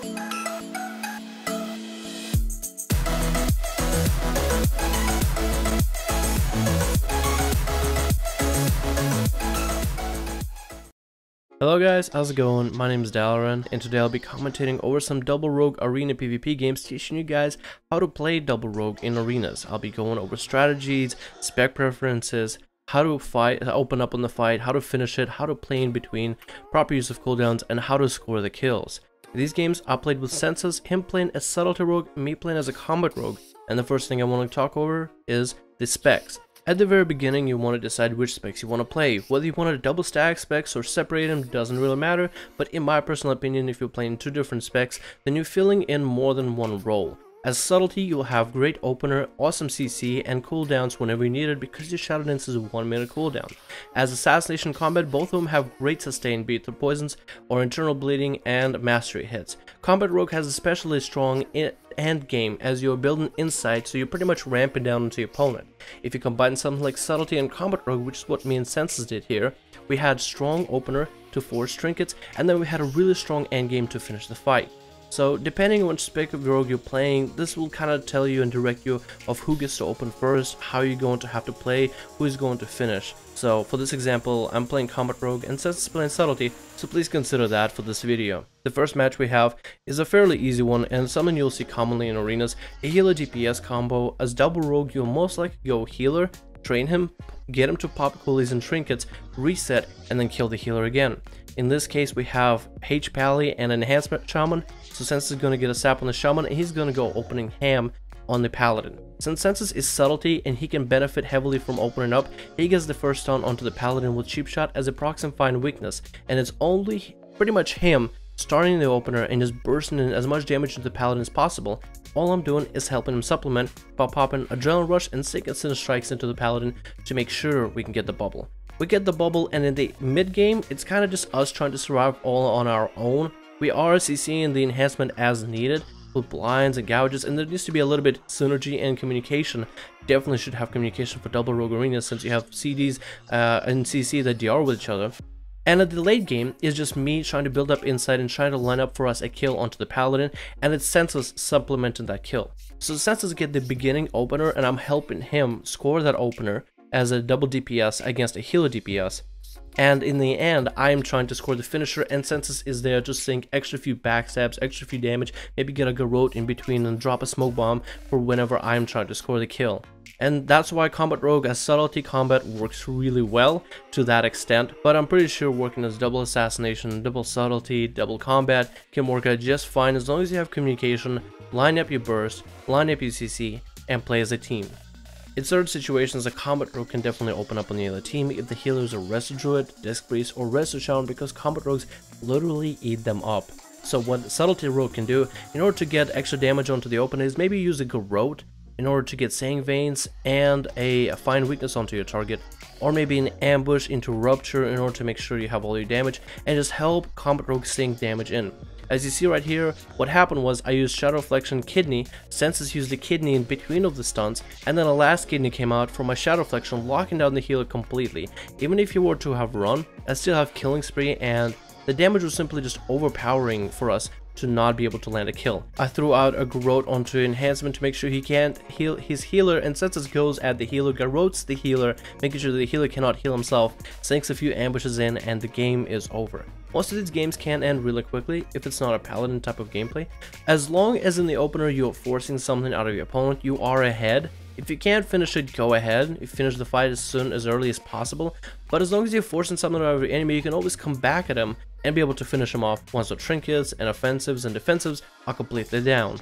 Hello guys, how's it going? My name is Dalaran, and today I'll be commentating over some double rogue arena PvP games, teaching you guys how to play double rogue in arenas. I'll be going over strategies, spec preferences, how to fight, open up on the fight, how to finish it, how to play in between, proper use of cooldowns, and how to score the kills. These games I played with Sensus, him playing as subtlety rogue, me playing as a combat rogue, and the first thing I want to talk over is the specs. At the very beginning, you want to decide which specs you want to play. Whether you want to double stack specs or separate them doesn't really matter, but in my personal opinion, if you're playing two different specs, then you're filling in more than one role. As subtlety, you'll have great opener, awesome CC, and cooldowns whenever you need it because your Shadow Dance is a 1 minute cooldown. As assassination combat, both of them have great sustain, be it through poisons or internal bleeding and mastery hits. Combat rogue has especially strong end game as you're building insight, so you're pretty much ramping down into your opponent. If you combine something like subtlety and combat rogue, which is what me and Sensus did here, we had strong opener to force trinkets, and then we had a really strong end game to finish the fight. So depending on which spec of rogue you're playing, this will kind of tell you and direct you of who gets to open first, how you're going to have to play, who's going to finish. So for this example, I'm playing combat rogue and Sensus is playing subtlety, so please consider that for this video. The first match we have is a fairly easy one and something you'll see commonly in arenas, a healer DPS combo. As double rogue, you'll most likely go healer, train him, get him to pop coolies and trinkets, reset, and then kill the healer again. In this case, we have H Pally and enhancement shaman, so Sensus is going to get a sap on the shaman and he's going to go opening ham on the paladin. Since Sensus is subtlety and he can benefit heavily from opening up, he gets the first stun onto the paladin with cheap shot as a proximifying weakness, and it's only pretty much him starting the opener and just bursting in as much damage to the paladin as possible. All I'm doing is helping him supplement by popping Adrenaline Rush and sinking Sinner Strikes into the paladin to make sure we can get the bubble. We get the bubble, and in the mid game, it's kind of just us trying to survive all on our own. We are CCing the enhancement as needed with blinds and gouges, and there needs to be a little bit synergy and communication. Definitely should have communication for double rogue arenas since you have CDs and CC that DR with each other. And at the late game is just me trying to build up insight and trying to line up for us a kill onto the paladin, and it's Sensus supplementing that kill. So Sensus get the beginning opener, and I'm helping him score that opener as a double DPS against a healer DPS. And in the end, I'm trying to score the finisher, and Sensus is there to sink extra few backstabs, extra few damage, maybe get a garrote in between and drop a smoke bomb for whenever I'm trying to score the kill. And that's why combat rogue as subtlety combat works really well to that extent, but I'm pretty sure working as double assassination, double subtlety, double combat can work out just fine as long as you have communication, line up your burst, line up your CC, and play as a team. In certain situations, a combat rogue can definitely open up on the other team if the healer is a Resto Druid, Disc Priest, or Resto Shaman, because combat rogues literally eat them up. So what subtlety rogue can do, in order to get extra damage onto the opener, is maybe use a garrote in order to get Saying Veins and a fine weakness onto your target, or maybe an ambush into Rupture in order to make sure you have all your damage, and just help combat rogue sink damage in. As you see right here, what happened was I used Shadow Flexion Kidney, Sensus used the Kidney in between of the stuns, and then a last Kidney came out for my Shadow Flexion, locking down the healer completely. Even if you were to have run, I still have Killing Spree, and the damage was simply just overpowering for us to not be able to land a kill. I threw out a garrote onto enhancement to make sure he can't heal his healer, and Sensus goes at the healer, garrotes the healer, making sure the healer cannot heal himself, sinks a few ambushes in, and the game is over. Most of these games can end really quickly if it's not a paladin type of gameplay. As long as in the opener you're forcing something out of your opponent, you are ahead. If you can't finish it, go ahead. You finish the fight as early as possible. But as long as you're forcing something out of your enemy, you can always come back at him and be able to finish him off once the trinkets and offensives and defensives are completely down.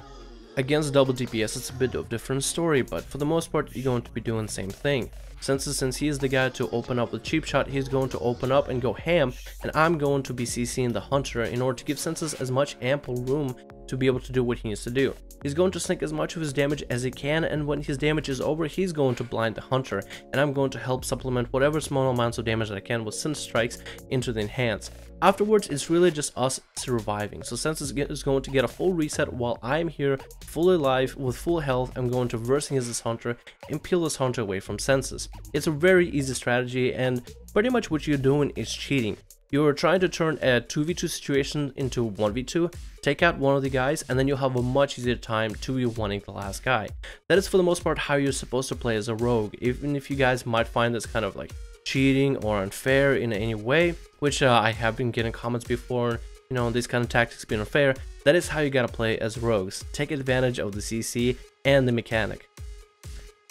Against double DPS, it's a bit of a different story, but for the most part, you're going to be doing the same thing. Sensus, since he is the guy to open up with cheap shot, he's going to open up and go ham, and I'm going to be CCing the hunter in order to give Sensus as much ample room to be able to do what he needs to do. He's going to sink as much of his damage as he can, and when his damage is over, he's going to blind the hunter, and I'm going to help supplement whatever small amounts of damage that I can with Sinner Strikes into the enhance. Afterwards, it's really just us surviving. So Sensus is going to get a full reset while I'm here fully alive with full health. I'm going to versing as this hunter and peel this hunter away from Sensus. It's a very easy strategy, and pretty much what you're doing is cheating. You're trying to turn a 2v2 situation into 1v2, take out one of the guys, and then you'll have a much easier time 2v1ing the last guy. That is for the most part how you're supposed to play as a rogue, even if you guys might find this kind of like cheating or unfair in any way, which I have been getting comments before, you know, these kind of tactics being unfair. That is how you gotta play as rogues. Take advantage of the CC and the mechanic.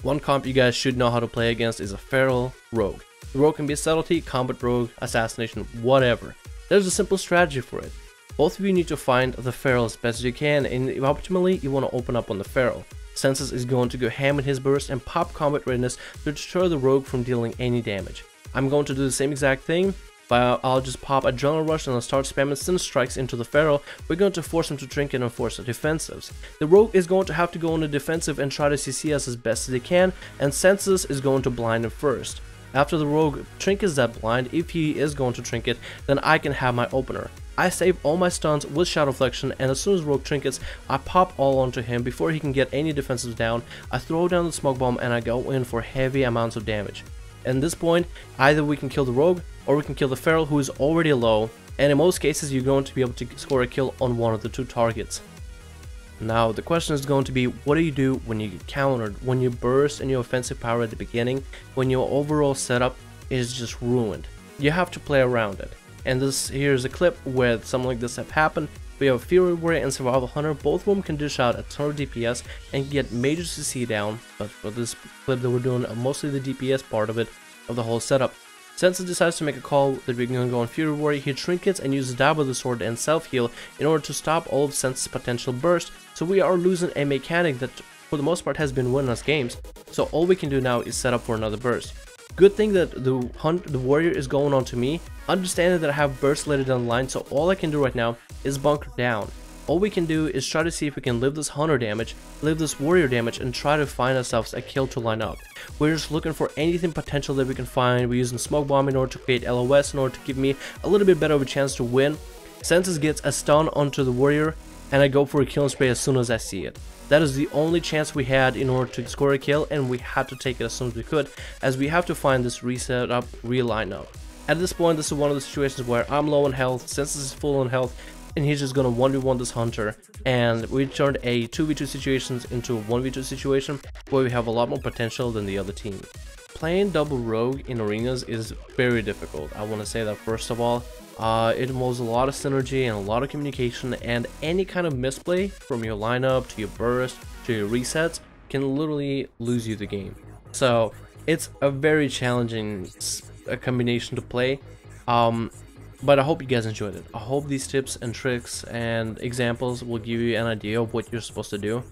One comp you guys should know how to play against is a feral rogue. The rogue can be a subtlety, combat rogue, assassination, whatever. There's a simple strategy for it. Both of you need to find the feral as best as you can, and optimally you want to open up on the feral. Sensus is going to go ham in his burst and pop combat readiness to deter the rogue from dealing any damage. I'm going to do the same exact thing, but I'll just pop Adrenaline Rush and I'll start spamming Sin Strikes into the feral. We're going to force him to trinket and force the defensives. The rogue is going to have to go on the defensive and try to CC us as best as he can, and Sensus is going to blind him first. After the rogue trinkets that blind, if he is going to trinket, then I can have my opener. I save all my stuns with Shadow Flexion, and as soon as rogue trinkets, I pop all onto him before he can get any defensives down. I throw down the smoke bomb and I go in for heavy amounts of damage. At this point, either we can kill the rogue or we can kill the feral, who is already low, and in most cases you're going to be able to score a kill on one of the two targets. Now the question is going to be, what do you do when you get countered, when you burst in your offensive power at the beginning, when your overall setup is just ruined? You have to play around it. And here's a clip where something like this have happened. We have Fury Warrior and Survival Hunter, both of them can dish out a ton of DPS and get major CC down, but for this clip that we're doing mostly the DPS part of it, of the whole setup. Sensus decides to make a call that we're going to go on Fury Warrior. He trinkets and uses Dab with the Sword and self-heal in order to stop all of Sensus' potential burst, so we are losing a mechanic that for the most part has been winning us games, so all we can do now is set up for another burst. Good thing that the warrior is going on to me, understanding that I have burst later down the line, so all I can do right now is bunker down. All we can do is try to see if we can live this hunter damage, live this warrior damage, and try to find ourselves a kill to line up. We're just looking for anything potential that we can find. We're using smoke bomb in order to create LOS in order to give me a little bit better of a chance to win. Sensus gets a stun onto the warrior, and I go for a killing spray as soon as I see it. That is the only chance we had in order to score a kill, and we had to take it as soon as we could, as we have to find this reset up, reline up. At this point, this is one of the situations where I'm low on health, Sensus is full on health, and he's just gonna 1v1 this hunter, and we turned a 2v2 situations into a 1v2 situation where we have a lot more potential than the other team. Playing double rogue in arenas is very difficult. I want to say that first of all. It involves a lot of synergy and a lot of communication, and any kind of misplay from your lineup to your burst to your resets can literally lose you the game. So it's a very challenging combination to play. But I hope you guys enjoyed it. I hope these tips and tricks and examples will give you an idea of what you're supposed to do.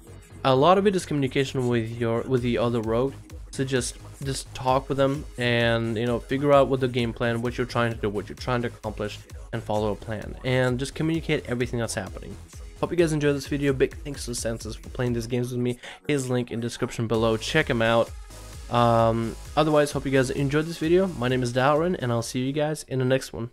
A lot of it is communication with the other rogue. So just talk with them and, you know, figure out what the game plan, what you're trying to do, what you're trying to accomplish, and follow a plan. And just communicate everything that's happening. Hope you guys enjoyed this video. Big thanks to Sensus for playing these games with me. His link in the description below. Check him out. Otherwise, hope you guys enjoyed this video. My name is Dalaran, and I'll see you guys in the next one.